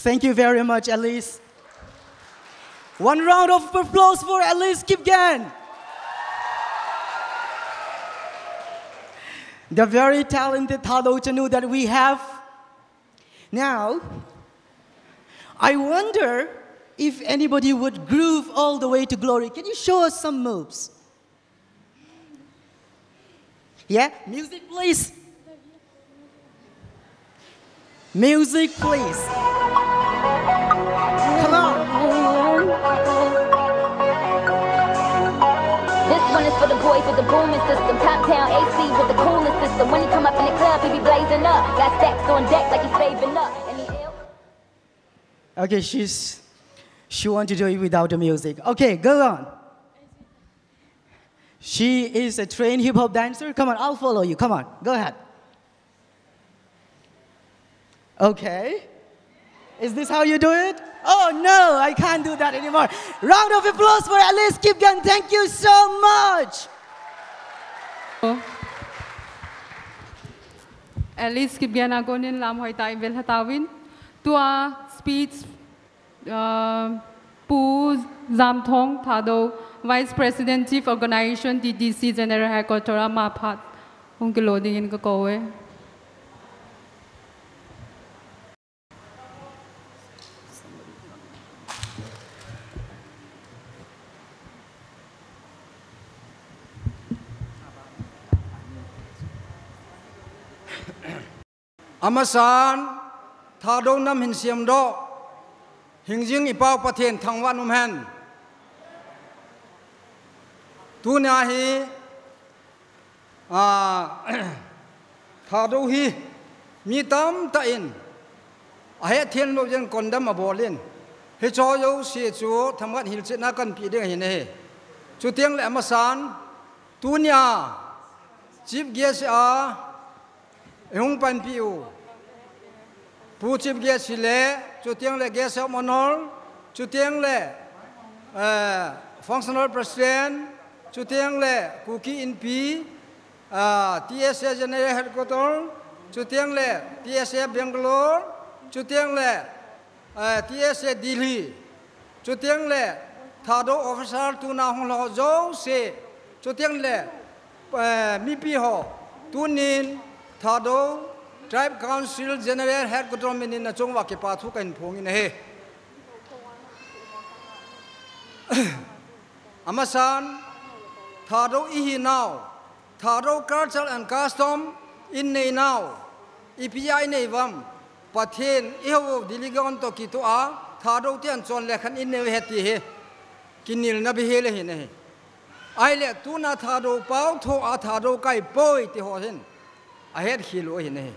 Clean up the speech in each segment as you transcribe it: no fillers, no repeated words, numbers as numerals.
Thank you very much, Alice. One round of applause for Alice Kipgen. The very talented Thado Chanu that we have. Now, I wonder if anybody would groove all the way to glory. Can you show us some moves? Yeah, music please. Music please. Come on. This one is for the boys with the booming system. Top down AC with the coolest system. When he come up in the club, he be blazing up. Got stacks on deck like he's saving up. Okay, she wants to do it without the music. Okay, go on. She is a trained hip-hop dancer. Come on, I'll follow you. Come on, go ahead. Okay. Is this how you do it? Oh, no, I can't do that anymore. Round of applause for Alice Kipgen. Thank you so much. Alice Kipgen agonin lam hoy tai vel hatawin. Tua speech Pu Zamthong Thado, Vice President Chief Organization DDC General Headquarters Maphat Hong Kiloding in Kakowe. Amasan Thado nam hin siam do hingjing ipau pathen thangwan hen tu na hi Thado hi mi tam ta in a he thiên lo jen kondam abolin he cho yo si chu thamgat hil che na kan pi de hin he chu tiang le amasan tu nya chief guest a Hung pan piu, pu chief guest le, chu tiang le guest of honor, chu tiang le functional president, chu tiang le cookie in P, TSA General Headquarters, chu tiang le TSA Bangalore, chu tiang le TSA Delhi, chu tiang le Thado officer tu na hong lo zo se, chu tiang le mi pi ho tu nin Thado Tribe Council General Headquarters in na chongwa ke pa thu kan phong in he Amasan Thado ihi now Thado Culture and Custom in nei now EPI nei vam pathen iho diligon to ki to a Thado tian chon le khan in nei heti he kinil na bi he le he ne ai le tu na Thado pau tho a Thado kai poi ti ho hin ahead hilo hin he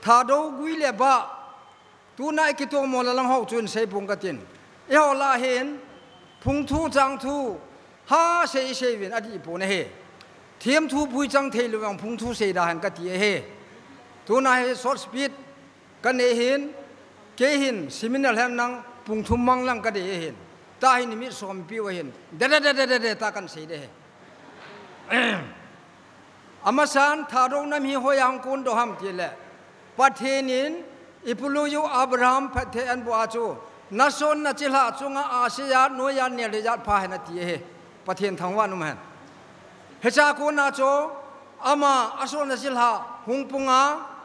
Thado gui le ba tu nai ki to mo la lang ho chun sei pung ka tin e ho la hen phung thu chang thu ha sei sei win adi po ne he thiam thu pui chang thei lu wang phung thu sei da han ka ti he tu na he short speed kan ne hin ke hin seminal hem nang phung thu mang lang ka de hin ta hin mi som pi wa hin de ta kan sei de he Amasan Thado nam hi hoyang kun do ham ti le pathenin ipuluyu Abraham pathe an bo achu nason na chila chunga asia noya ne le jat pha na ti he pathen thangwa num han hecha ko na cho ama ason na chila hungpunga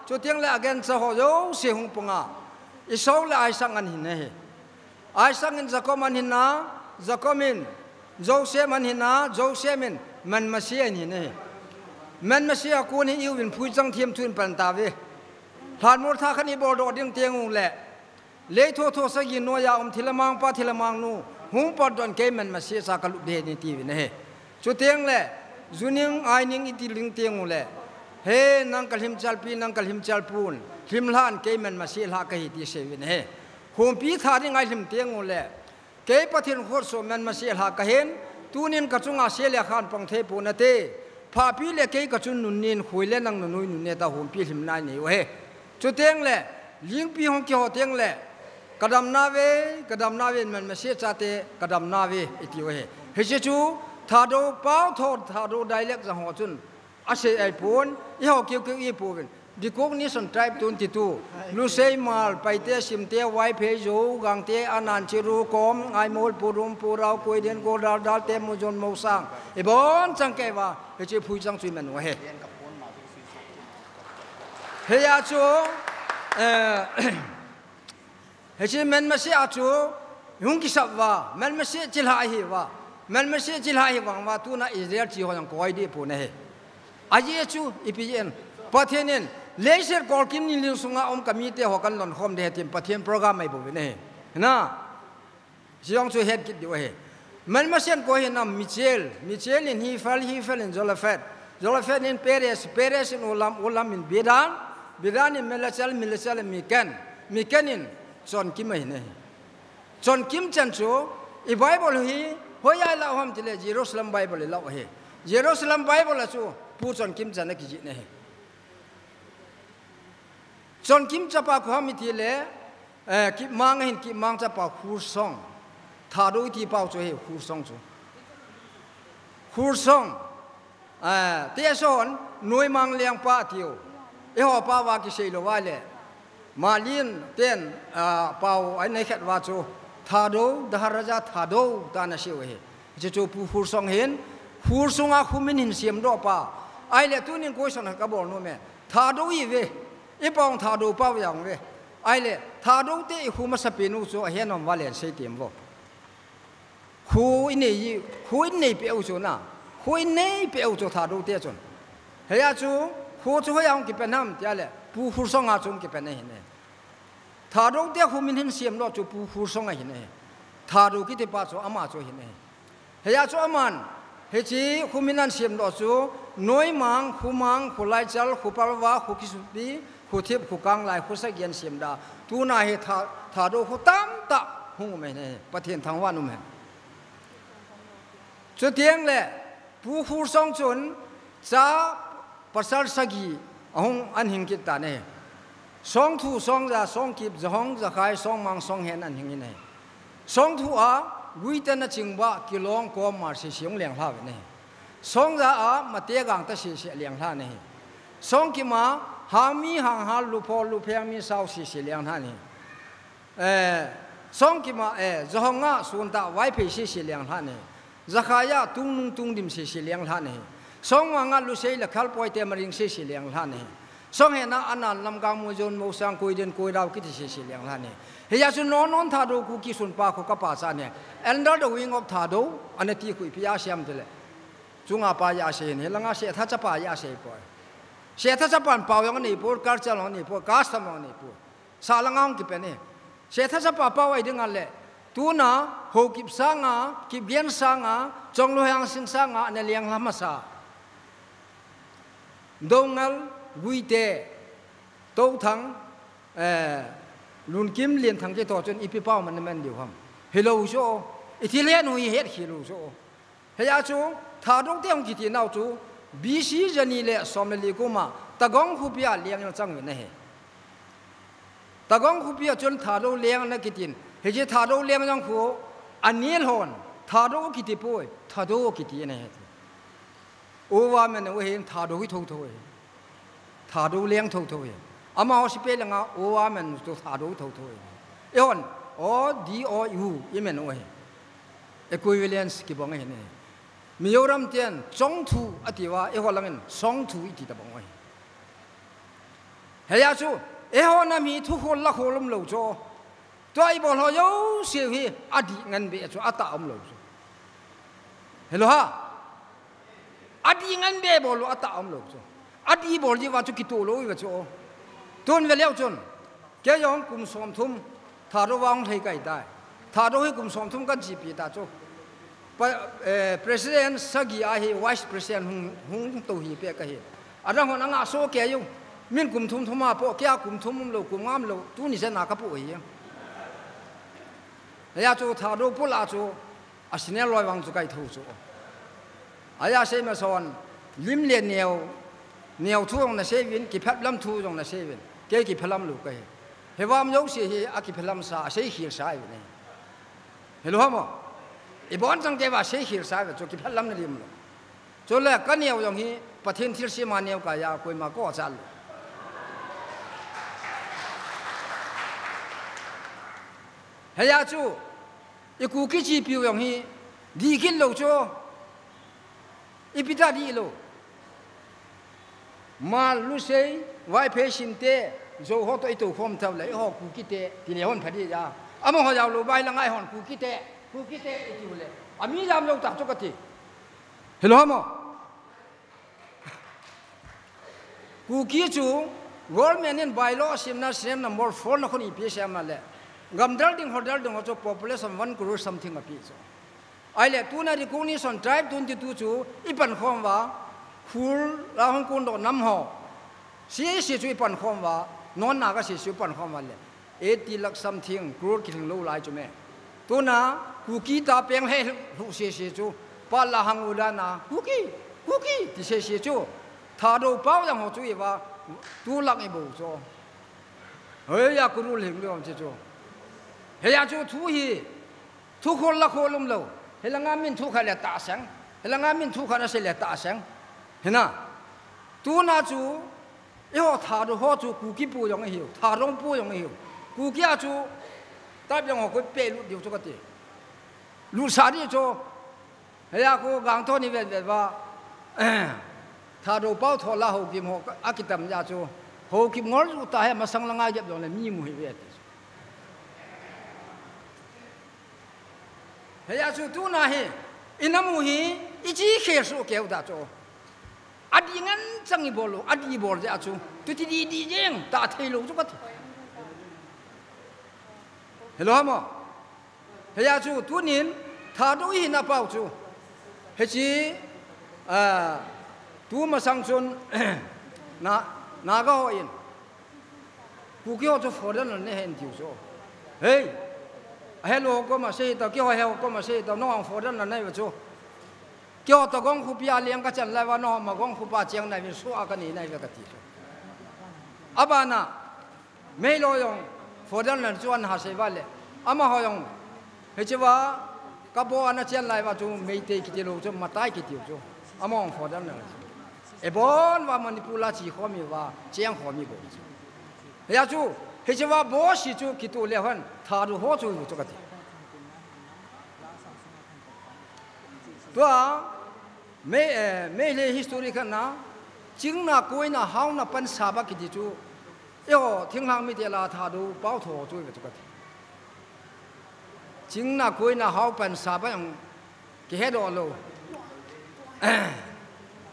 chu tiang le again sa ho yo se hungpunga isau le ai sang an hin he ai sang in zakoman hin na zakomin jose man hin na jose min man masia hin he man masia ko ni yu win phui chang thiam thun pan ta ve han mor tha khani bol do ding tiang le tho sa yin no ya thilamang pa thilamang nu hung pa don ke man masia sa ka lu de ni ti ne he chu tiang le juning ai ning iti ling tiang le he nang kalim chalpi nang kalim chalpun himlan ke man masia la ka hi ti se ne he hum pi tha ring ai lim tiang le ke pathin khor so man masia la ka hen tunin ka chunga se le khan pang the pu na te pha pi le ke ka chun nun nin khui le nang nu nu ne ta hum pi him nai ni we chu teng le ling pi hong ki ho teng le kadam na ve man ma se cha te kadam na ve iti we he che chu Thado pau tho Thado dialect za ho chun a se ai pon i ho ki i pu wen ดิโก้นี่สนใจตุนติตูลูเซมาลไปเตะสิมเตะไว้เพยโยกังเตะอนันชิรูกอมไอโมลปูรุมปูเราคุยเดียนโกดาลดาลเตมุจนมูสังไอบอนจังเกว่าเฮจิพูจังสุยมันวะเฮเฮียจูเฮจิมันมาเสียจูยุงกิสับว่ามันมาเสียจิลหายว่ามันมาเสียจิลหายวังว่าตัวน่ะอิสราเอลจีเขายังคอยดีปูนะเฮอาเยจูอีพีเอ็นประเทศนี้เลเซอร์กอลกินนี่ลิวสุงาอมกามีเตะหอกันหล่นคอมเดติมประเทศโปรแกรมไม่บุญเนี่ยนะสิ่งที่เฮ็ดกิดอยู่เฮมันมาเสียนก็เห็นนะมิเชลอินฮีเฟลอินโจลาเฟตอินเปเรสอินอุลัมอินบิดานอินเมลเซลมิเคนอินจอนกิมไม่เนี่ยจอนกิมจันโซอีไบเบิลฮีหอยายละหอมที่เลเยรูซาเล็มไบเบิลละเฮเยรูซาเล็มไบเบิลละโซผู้จอนกิมจันนักกิจเนี่ยจนกิมจะปากความมิทีเล่กิมังเห็นกิมังจะปากคูซองถ้าดูที่ปากจะเห็นคูซองจูคูซองเตี้ยสอนหน่วยมังเลี้ยงป้าเที่ยวหัวป้าว่ากิเชลว่าเล่มาลินเต้นป้าไอ้ในเขตว่าจูถ้าดูดาราจะถ้าดูตาหน้าเชี่ยวเห็นจะจูผู้คูซองเห็นคูซองคุมินหินเสียมดอกป้าไอ้เล่ตัวนี้กูสอนกับบอกนู่นแม่ถ้าดูอีเวอีปองทาดูเป้าอย่างเว้ยไอ้เล่ทาดูเตะคูมาสเปนูโซเห็นน้องว่าเล่นเสียเต็มบ่คูอินนี่เปียวโซน่ะคูอินนี่เปียวโซทาดูเตะจนเฮียจูคูจูเฮียองกิเป็นน้ำเจ้าเล่ปูฟูซองอาจุงกิเป็นเนี่ยเห็นไหมทาดูเตะคูมินเห็นเสียมรอจูปูฟูซองเห็นไหมทาดูกิเตป้าโซอามาโซเห็นไหมเฮียจูอามันเฮจีคูมินันเสียมรอจูน้อยมังคูไลจัลคูปาลวาคูกิสุปีคูทิพคูกังไลคูสักยันเสียมดาตัวน่าเหตุทาดูคูตั้มตะหูไม่เนี่ยประเทศทางว่านุ่มเหรอจุดเทียงเลยผู้ฟูซองจนจะปัสสาวะสกีห้องอันหิงกิตาเนี่ยสองทูสองจะสองกิบจะห้องจะขายสองมังสองเห็นอันหิงนี่สองทูวิจารณ์จริงว่ากิโลงกอมมาเสียงเลี้ยงท่าเนี่ยสองจะมาเตะกังตะเสียเลี้ยงท่าเนี่ยสองกิมาหามีหางหาลูพอลูเพียงมีสาวสีเลี้ยงท่านนี่สองกิมาจะห้องส่วนตาไว้เพสีเลี้ยงท่านนี่จะขายตุ้งดิมสีเลี้ยงท่านนี่สองว่างลูเซลขับปอยเตมริงสีเลี้ยงท่านนี่สองเห็นอันนั้นลำกางมูจนมูสังคุยเดินคุยดาวกิติสีเลี้ยงท่านนี่เฮียสุนนอนทาดูคุกิสุนปาคุกป้าซาเนี่ยเอ็นดอร์ดวิงออฟทาดูอันนี้ที่คุยพิยาเสียมตัวเลยจุงอาปายาเสียนี่ลังอาเสียถ้าจะปายาเสียก่อนเสียถ้าจะปั่นเป่าอย่างนี้พูดการจะลองนี่พูดก๊าซทำลองนี่พูดสาลังอ้างกิบเป็นนี่เสียถ้าจะป่าเป่าไอ้ดึงอะไรตัวน่ะหกกิบสังอ่ะกิบเลี้ยงสังอ่ะจงลุยางสิงสังอ่ะเนี่ยเลี้ยงลำมาซาดงเงลกุยเตะโต้ทั้งลุนกิมเลี้ยงทั้งเจ้าตัวจนอีพีเป้ามันเดียวครับเฮโลโซอีที่เลี้ยงหนุ่ยเฮ็ดเฮโลโซเฮียจูถ้าดงเตี้ยงกิติน่าจูบีซีจะนี่แหละสมัยลีกูมาตะกงขุบยาเลี้ยงยังจังอยู่นะเฮตะกงขุบยาจนถ้าเราเลี้ยงนักกิตินเฮ้ยถ้าเราเลี้ยงยังคู่อันนี้หอนถ้าเรากิติป่วยถ้าเรากิตินะเฮโอว่ามันว่าเห็นถ้าเราที่ทุ่งทุ่งถ้าเราเลี้ยงทุ่งทุ่งอามาเอาสิเป็นยังไงโอว่ามันตัวถ้าเราทุ่งทุ่งเอ้อนโอดีโอยูยี่มันว่าequivalence กี่บ้างเห็นเนี่ยมีอารมณ์เตียนสองทูอธิว่าหัวลังเงินสองทูอีกทีตะบ้างไว้เฮียจูหัวน้ำมีทุกคนละคนล้มเหลวจ้ตัวไอ้บอลเขาอยู่เสียหีอดีเงินเบี้ยจ้อัตตาอมเหลวจ้เห็นหรอฮะอดีเงินเบี้ยบอลอัตตาอมเหลวจ้อดีบอลจีว่าจุกิโตโลอยู่จ้ตัวนี้เลี้ยวจนแกยองกุมสมทุมถ้าเราวางให้ไกลได้ถ้าเราให้กุมสมทุมกันจีปีตาจ้president สักยี่ vice president หุ่งตัวหีเปียกเหตุอันนั้นคนนั้นโซ่แกอยู่มินกุมทุ่มมาพวกแกกุมทุ่มเรากุมงามเราตัวนี้จะนักกับพวกเองแล้วจู่ถ้าเราพูดละจู่อาศัยลอยวังจู่ไกลทูจู่อายาเซมาสอนลิมเลียนเหนียวทุ่งน่ะเซวินกิพัดลำทุ่งน่ะเซวินแกกิพัดลำลูกเหตุเฮวามยกเสียเหตุอากิพัดลำซาเสียหิวสายอยู่นี่เห็นหรือเปล่าอีบอนจังเกว่าเสียหิวสายจู่กิพัดลำนั่นดิมเลยจู่แรกก็เหนียวอย่างนี้ประเทศที่เสียมาเหนียวกายาคุยมาก็จัล hay à chúอีกูคิดจีพิวอย่างนี้ดีขึ้นโลโจอีพิธาดีโลมาลุเซย์ไว้เพชินเตโจฮอตัวไอตัวคอมเท่าไหร่ฮอกูคิดเตทีนี้ฮอนพอดีจ้าอามาฮอยาวโลใบละไงฮอนกูคิดเตอีจิวเลยอามีจามโลตักจุกติเห็นหรอมั้งกูคิดจูวอลแมนเนี่ยใบล้อสิมน่ะมอร์ฟอนน่ะคนอีพีเสียมาเลยกำดัลดิ้งฮอดัลดิ้งว่าจะ population 1 crore something อ่ะพี่จ้ะไอ้เล่ตัวนั้นที่กูนี่ส่วน tribe ตัวที่ตัวจูอีปันคอมว่าคูลเราห้องกูโดนน้ำหอเสียจูอีปันคอมว่านอนนาก็เสียจูปันคอมว่าเลย80 lakh something crore คิดถึงโลหลายจูแม่ตัวน่ะกูกีตาเปียงให้ลูกเสียจูปาละหังอุลานากูกีที่เสียจูถ้าเราเป้าอย่างหัวจูอีว่าตัวหลักอีบุกจูเฮ้ยอยากกูรู้เรื่องเรื่องจูเฮียจูทุยทุกคนละคนลุ่มเล่าเฮลังามินทุกข์เลยตาเสียงเฮลังามินทุกข์นั่นเสียตาเสียงเห็นนะตัวน่าจูเอ้าถ้าเราหัวจูกูกีปูยังไม่หิวถ้าร้องปูยังไม่หิวกูกี้อาจูตาเปียงหัวกูเปรุเดียวจูก็ตีลูกสาวนี่จูเฮียกูกางทอนี่แบบว่าถ้าเราเป้าทอละหัวกิมหัวอากิตามยาจูหัวกิมงอจูตาให้มาสังลังอาเก็บลงเลยมีมือเวทเฮียจูตัวน่ะเฮอินามูฮีอีจีเคสุเกี่ยวดาจูอดีงั้นจังอีบอลูอดีบอลจะจูตัวที่ดีเองตาเทลูจุกัดเห็นหรอมั้งเฮียจูตัวนี้ถ้าดูอีน่าเป้าจูเฮจีตัวมาสังชนน่าก็อินกูเกี่ยวจะฟอร์ดนั่นเนี่ยเห็นทิวโซเฮ้ยเฮลโลก็มาเสียตัวเกี่ยวเฮลก็มาเสียตัวน้องฟอร์ดนั่นเนี่ยจูเกี่ยวตัวกองคุปยาเลี้ยงก็จะไล่ว่าน้องมากองคุปาเจียงในวิสุอากันนี่ในวิกติอาบานะไม่รอยงฟอร์ดนั่นชวนหาเสวะเลยอามาหอยงเฮจิว่ากับบัวนั่นเจียงไล่ว่าจูไม่เตะกิจลูจูมาตายกิจจูอามองฟอร์ดนั่นเอบอนว่ามันพูดละจีข้อมีว่าเจียงข้อมีบ่เฮียจูเฮจิว่าบ่สิจูกิตุเลหันถ้าดูหัวจูอยู่จุกติตัวไม่เลย history กันนะจึงน่ะกุยน่ะเฮาน่ะปันสาบกิจจูเอ้อทิ้งหางไม่เดลาถ้าดูเป้าโถจูอยู่จุกติจึงน่ะกุยน่ะเฮาปันสาบยังเกเฮดอโล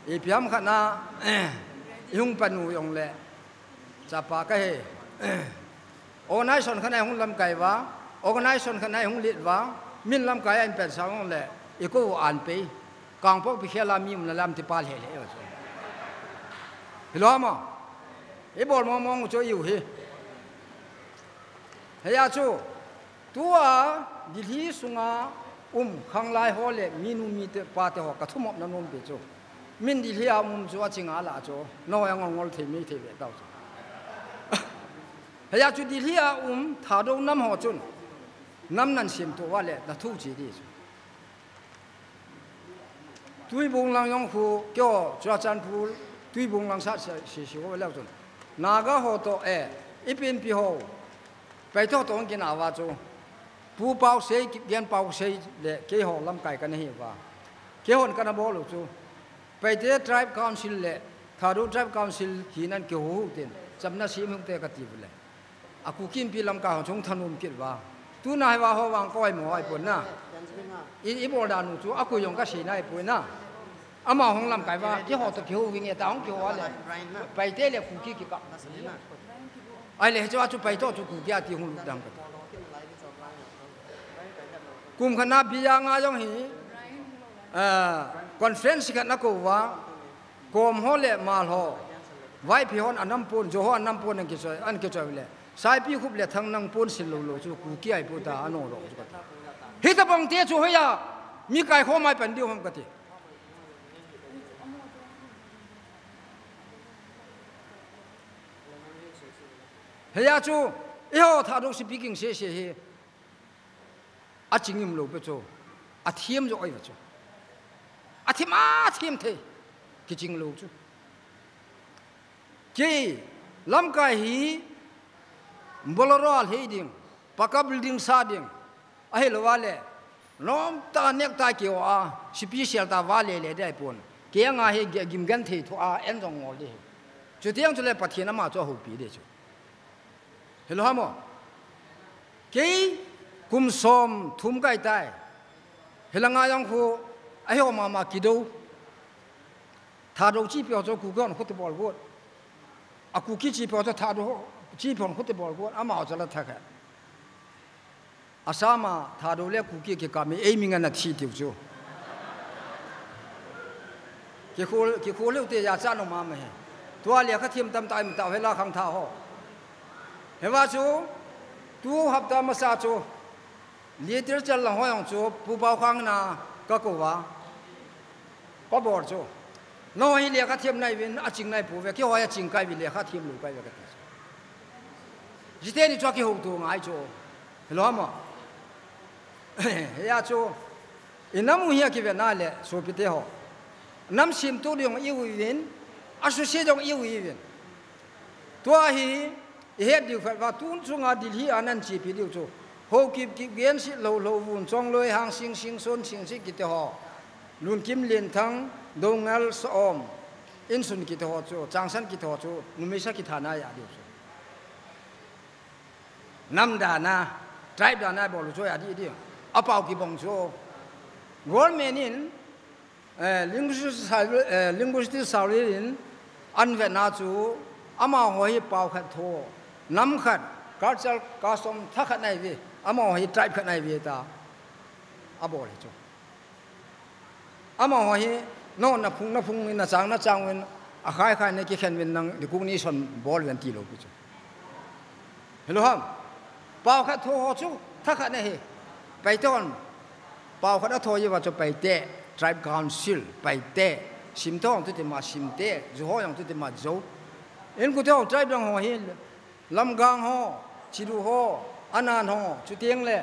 อีพิมขณะยุงปนูยงเละจะปากให้โอ้นายสนขณะหงลำไก่วะโอ้นายสนขณะหงลิดวะมินลำไก่อันเป็นสาวงเละอีกูอ่านไปกางพวกพิเคลามีมันลำที่ปาลเห่เห็นหรอมั้งไอ้บอลมองจะอยู่เฮียจูตัวดิลีสุงาข้างไล่หัวเละมีนูมีเตปาเตหอกกระทุ่มน้ำนมเปจูมินดิลีอามุมจูจิงอาลาจูน้อยงงอลเทมีเทเวต้าจูเฮียจูดิลีอาถ้าดูน้ำหัวจุนน้ำนั่นเสียมตัวว่าเละแต่ทุกจีดีจูตุยบุงลังยองคูเกี่ยวจัวจันพูตุยบุงลังสัตสิว่าแล้วจุนนากาหัวโตอีเป็นปีหัวไปทอดตรงกินอาวาจูผู้เป่าเสียเกียนเป่าเสียเละเกี่ยวลำไก่กันนี่ว่าเกี่ยวกันนะบอลูจูไปเจอ tribe council เละถ้าดู tribe council ที่นั่นเกี่ยวหูเต็นจำน่าสีมึงเตะกติบเลยอากูกินปีลำกาของชงธนุมคิดว่าตัวนายว่าเขาวางก้อยหมอไอ้ปุ่นน่ะอีบอลดานุจูอากูยงก็สีนายปุ่นน่ะอามาของลำไก่ว่าที่หัวตะเกียววิ่งแต่ของเกี่ยวอะไรไปเตะเลยกูกินกับไอ้เลยจะว่าจูไปต่อจูกูแก่ที่หุ่นดังกันกุมคณะพิจารณาอย่างนี้คอนเฟรนซ์กันนักกูว่ากรมหัวเล่มาหล่อไว้พิฮอนอันน้ำปูนโจฮอนน้ำปูนอันกี่จอยเลยสายพี่คุบเล่ทั้งน้ำปูนสิลูลูจูกูเกี่ยปูตาอันโนโลจูกันฮิตบังเตี้ยจูเฮียมีไก่ข้อไม้เป็นเดียวมันกันทีเฮียจูเอ้าถ้าดูสปีกิ้งเสียอาจริงยิ่งลูกไปจูอาเทียมจูไอ้ไปจูอาเทียมเทกิจริงลูกจูเจลำไก่ฮีบอลรอลเฮดิง paka building sading ai lo wale nom ta nek ta kiwa a special ta wale le dai pon ke nga he gim gan the thu a en jong ngol de chu tiang chu le pathina ma cho hu pi de chu hello hamo ke kum som thum kai tai helanga yang khu ai ho ma ki do tha do chi pyo cho ku gon khu te bol go a ku ki chi pyo cho tha do chi pyo khu te bol go a ma cho la tha ka asama tha do le ku ki ke ka mi ei mi nga na thi tiu chu ki khu le te ya cha no ma me tua le kha thiam tam tai mi ta hela khang tha ho he wa chu tu hap ta ma sa chu leader chal la ho yong chu pu bao khang na ka ko wa pa bor chu no hi le kha thiam nai win a ching nai pu ve ki ho ya ching kai wi le kha thiam lu kai ve ka ji te ni chwa ki ho tu ngai chu lo ma ya chu inam hi ya ki ve na le so pi te ho nam sim tu lyong i wi win a su se jong i wi win tua hi he di fa wa tun chunga dil hi anan chi pi diu chu ho kip ki gen si lo vun chong loi hang sing son sing si ki te ho lun kim lien thang dongal som in sun ki te ho chu changsan ki te ho chu numisa ki thana ya diu chu nam da na tribe da na bol chu ya di a pau ki bong chu gol menin linguistic salin an ve na chu ama hoi pau khat tho nam khat cultural custom tha khat nai vi ama hoi tribe khat nai vi ta a bol chu ama hoi no na phung na chang wen a khai ne ki khen wen nang di kung ni son bol wen ti lo ku chu hello ham pau khat tho chu tha khat nai he pai ton pau khat tho yi wa chu pai te tribe council pai te sim thong tu te ma sim te zo ho yang tu te ma zo en ku te tribe dang ho hi lam gang ho chiru ho anan ho chu tieng le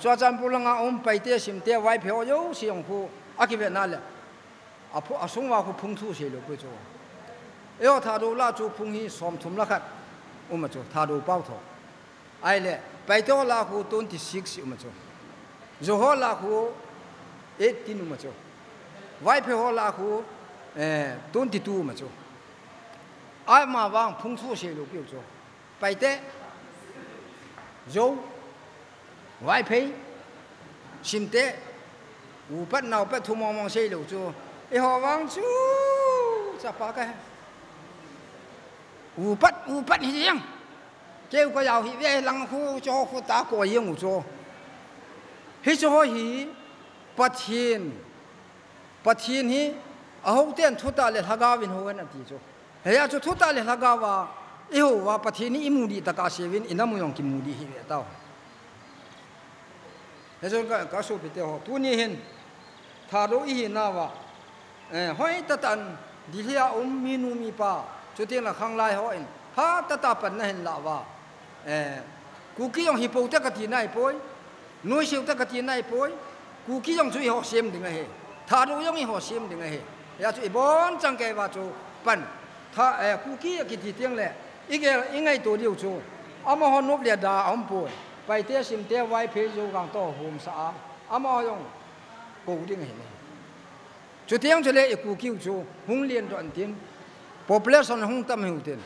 chwa cham pu langa pai te sim te wai pheo yo siong phu a ki ve na le a phu a sung wa khu phung thu se lo ku chu eo tha do la chu phung hi som thum la khat ma chu tha do pau tho ai le pai to la khu 26 ma chu zo ho la khu 18 ma chu wai pheo la khu 22 ma chu ai ma wang phung thu se lo ku chu pai te zo wai phei sim te u pat nau pat thu mong se lo chu e ho wang chu sa pa ka u pat hi yang kêu có giàu hi ve lang khu cho khu ta ko yeng chu hi cho hi pathin hi a ho ten thu ta le thaga win ho na ti chu he ya chu thu ta le thaga wa e ho wa pathin ni imudi ta ka se win inamu yong ki mudi hi ve tao he zo ka so pe te ho tu ni hin tha do hi na wa hoi ta tan di hia minu mi pa chu te la khang lai ho in ha ta pan na hin la wa ku ki yong hi po ta ka ti nai poi noi siu ta ka ti nai poi ku ki yong chu ho sem ding he tha do yong hi ho sem ding he ya chu bon chang ke wa chu pan tha ku ki ki ti tiang le i ngai to diu chu ama ho nop le da am poi pai te sim te wai phe zo gang to hum sa ama yong ko ding he ne chu tiang chu le ku ki chu hung lien ron tin population hung tam hu tin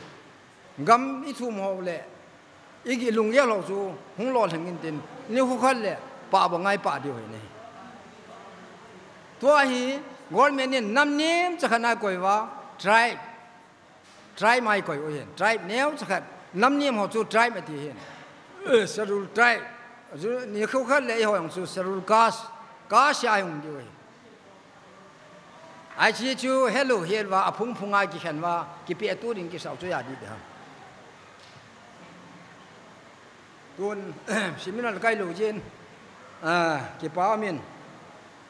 gam I thu mo le igi lung ya lo chu hung lo thangin tin ni hu khat le pa ba ngai pa diu he ne tua hi gol men ni nam nim cha khana koi wa tribe mai koi o hen tribe neu cha khat nam nim ho chu tribe ma ti hen schedule tribe zu ni khu khat le ho yang chu schedule caste ka sha yong diu he ai chi chu hello hian wa aphung phunga ki khan wa ki pe tu ring ki sau chu ya di de ha tun seminar kai lo jin ki pa min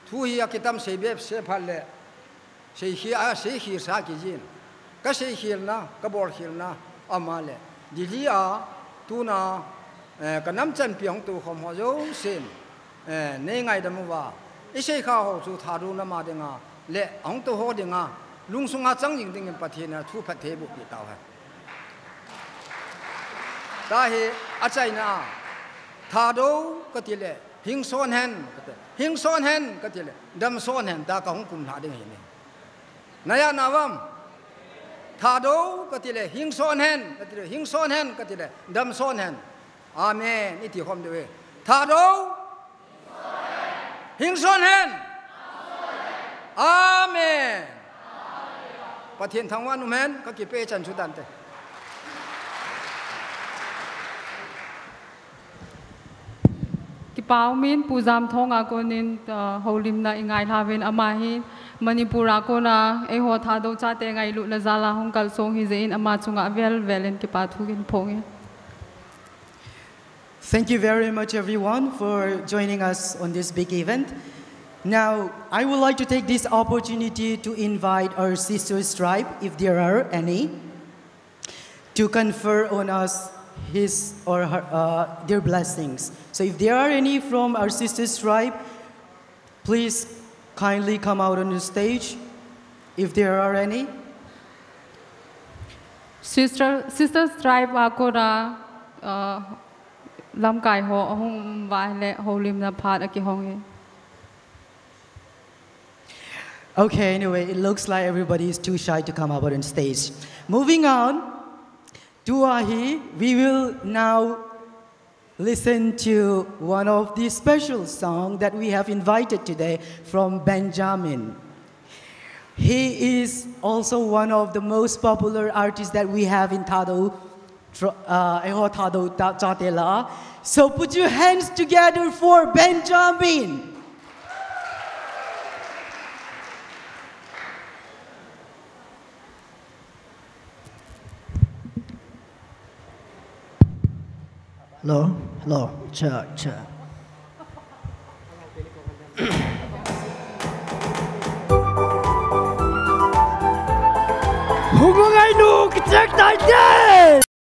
thu hi ki tam se be se phal le se hi sa ki jin ka se hi na ka bor hi na ama le di li a tu na ka nam chan piang tu khom ho jo sin ne ngai da mu wa I se kha ho chu tha ru na ma de nga le ong to ho de nga lung sunga chang jing ding pa the na thu phat the bu pi taw ha ta he a chai na ทาโดก็ติเลหิงซ้อนแฮนหิงซ้อนแฮนก็ติเลดำซ้อนแฮนตากะหงกุมหาดึงเห็นนี่นายนาวมทาโดก็ติเลหิงซ้อนแฮนก็ติเลหิงซ้อนแฮนก็ติเลดำซ้อนแฮนอาเมนนี่ที่ความด้วยทาโดหิงซ้อนแฮนอาเมนประเทศทางวันนุแมนก็กิเปจันชุดันเตกิปาวมินปูจามทองอากูนินฮอลิมนาอิงไงลาเวนอามาฮินมณีปุรากูนาเอหัวทาโดชาเตงไงลุลซาลาฮงกัลซงฮิเซอินอามาจุงอาเวลเวลนกิปาทุกินพง Thank you very much, everyone, for joining us on this big event. Now, I would like to take this opportunity to invite our sisters tribe, if there are any, to confer on us his or her, their blessings. So if there are any from our sisters tribe, please kindly come out on the stage, if there are any. Sisters tribe akora lam kai ho hong vai le holim na phat aki hong. Okay, anyway, it looks like everybody is too shy to come up on stage. Moving on, Tuahi, we will now listen to one of the special songs that we have invited today from Benjamin. He is also one of the most popular artists that we have in Thado, Thado Chatela. So put your hands together for Benjamin. Hello, hello, check. Hùng ngai nu cái check đại